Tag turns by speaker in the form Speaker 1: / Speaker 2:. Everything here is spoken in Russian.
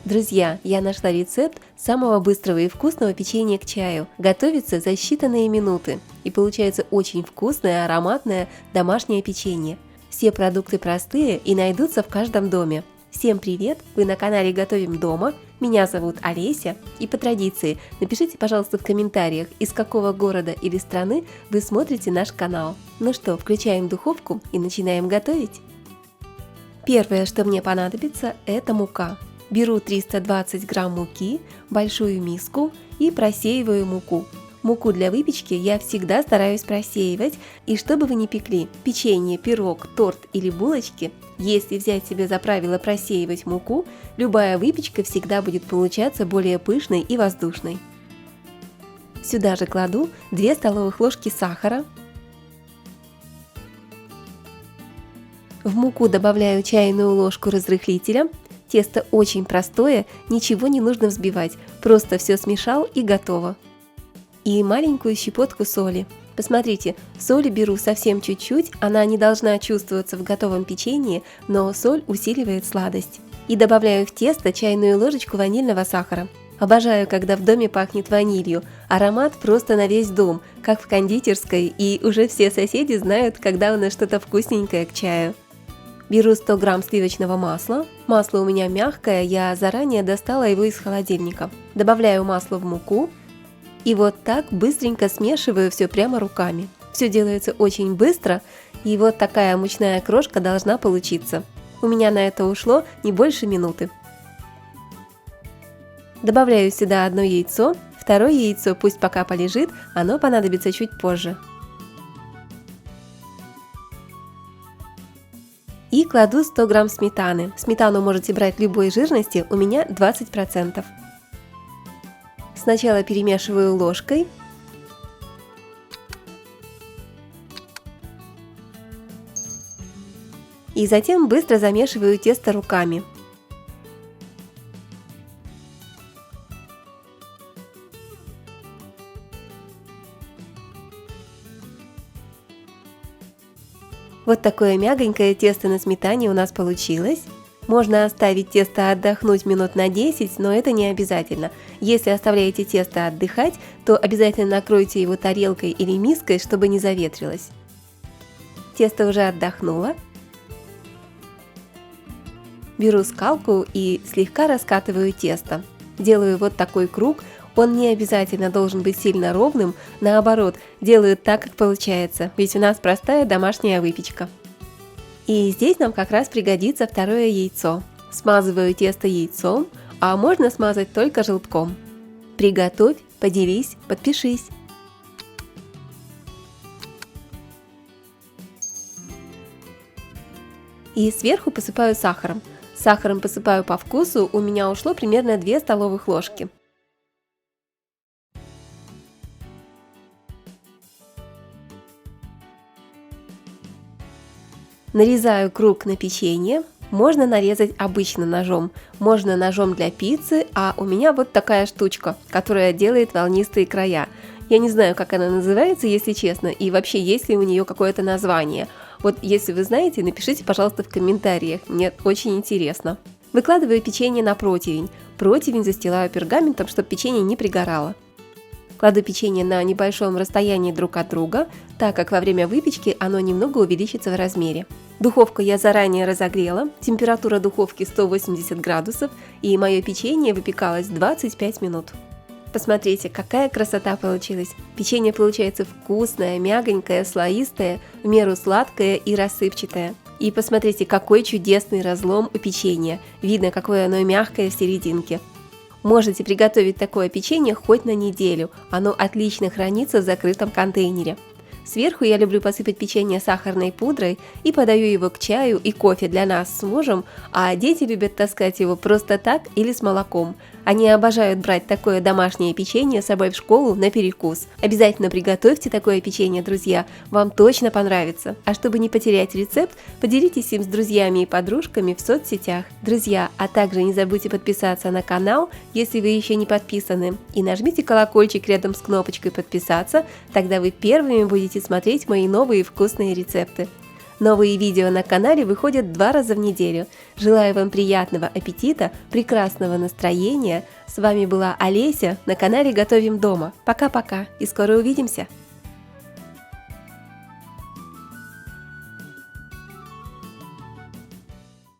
Speaker 1: Друзья, я нашла рецепт самого быстрого и вкусного печенья к чаю. Готовится за считанные минуты и получается очень вкусное, ароматное домашнее печенье. Все продукты простые и найдутся в каждом доме. Всем привет! Вы на канале Готовим дома. Меня зовут Олеся. И по традиции напишите, пожалуйста, в комментариях, из какого города или страны вы смотрите наш канал. Ну что, включаем духовку и начинаем готовить. Первое, что мне понадобится, это мука. Беру 320 грамм муки, большую миску и просеиваю муку. Муку для выпечки я всегда стараюсь просеивать, и чтобы вы не пекли печенье, пирог, торт или булочки, если взять себе за правило просеивать муку, любая выпечка всегда будет получаться более пышной и воздушной. Сюда же кладу 2 столовых ложки сахара. В муку добавляю чайную ложку разрыхлителя. Тесто очень простое, ничего не нужно взбивать, просто все смешал и готово. И маленькую щепотку соли. Посмотрите, соли беру совсем чуть-чуть, она не должна чувствоваться в готовом печенье, но соль усиливает сладость. И добавляю в тесто чайную ложечку ванильного сахара. Обожаю, когда в доме пахнет ванилью. Аромат просто на весь дом, как в кондитерской, и уже все соседи знают, когда у нас что-то вкусненькое к чаю. Беру 100 грамм сливочного масла. Масло у меня мягкое, я заранее достала его из холодильника. Добавляю масло в муку. И вот так быстренько смешиваю все прямо руками. Все делается очень быстро, и вот такая мучная крошка должна получиться. У меня на это ушло не больше минуты. Добавляю сюда одно яйцо. Второе яйцо пусть пока полежит, оно понадобится чуть позже. И кладу 100 грамм сметаны. Сметану можете брать любой жирности, у меня 20%. Сначала перемешиваю ложкой. И затем быстро замешиваю тесто руками. Вот такое мягонькое тесто на сметане у нас получилось. Можно оставить тесто отдохнуть минут на 10, но это не обязательно. Если оставляете тесто отдыхать, то обязательно накройте его тарелкой или миской, чтобы не заветрилось. Тесто уже отдохнуло. Беру скалку и слегка раскатываю тесто. Делаю вот такой круг. Он не обязательно должен быть сильно ровным, наоборот, делаю так, как получается, ведь у нас простая домашняя выпечка. И здесь нам как раз пригодится второе яйцо. Смазываю тесто яйцом, а можно смазать только желтком. Приготовь, поделись, подпишись. И сверху посыпаю сахаром. Сахаром посыпаю по вкусу, у меня ушло примерно 2 столовых ложки. Нарезаю круг на печенье. Можно нарезать обычно ножом, можно ножом для пиццы, а у меня вот такая штучка, которая делает волнистые края. Я не знаю, как она называется, если честно, и вообще есть ли у нее какое-то название. Вот если вы знаете, напишите, пожалуйста, в комментариях, мне очень интересно. Выкладываю печенье на противень. Противень застилаю пергаментом, чтобы печенье не пригорало. Кладу печенье на небольшом расстоянии друг от друга, так как во время выпечки оно немного увеличится в размере. Духовку я заранее разогрела, температура духовки 180 градусов, и мое печенье выпекалось 25 минут. Посмотрите, какая красота получилась! Печенье получается вкусное, мягонькое, слоистое, в меру сладкое и рассыпчатое. И посмотрите, какой чудесный разлом у печенья, видно, какое оно мягкое в серединке. Можете приготовить такое печенье хоть на неделю, оно отлично хранится в закрытом контейнере. Сверху я люблю посыпать печенье сахарной пудрой и подаю его к чаю и кофе для нас с мужем, а дети любят таскать его просто так или с молоком. Они обожают брать такое домашнее печенье с собой в школу на перекус. Обязательно приготовьте такое печенье, друзья, вам точно понравится. А чтобы не потерять рецепт, поделитесь им с друзьями и подружками в соцсетях. Друзья, а также не забудьте подписаться на канал, если вы еще не подписаны, и нажмите колокольчик рядом с кнопочкой подписаться, тогда вы первыми будете смотреть мои новые вкусные рецепты. Новые видео на канале выходят 2 раза в неделю. Желаю вам приятного аппетита, прекрасного настроения. С вами была Олеся на канале Готовим дома. Пока-пока и скоро увидимся!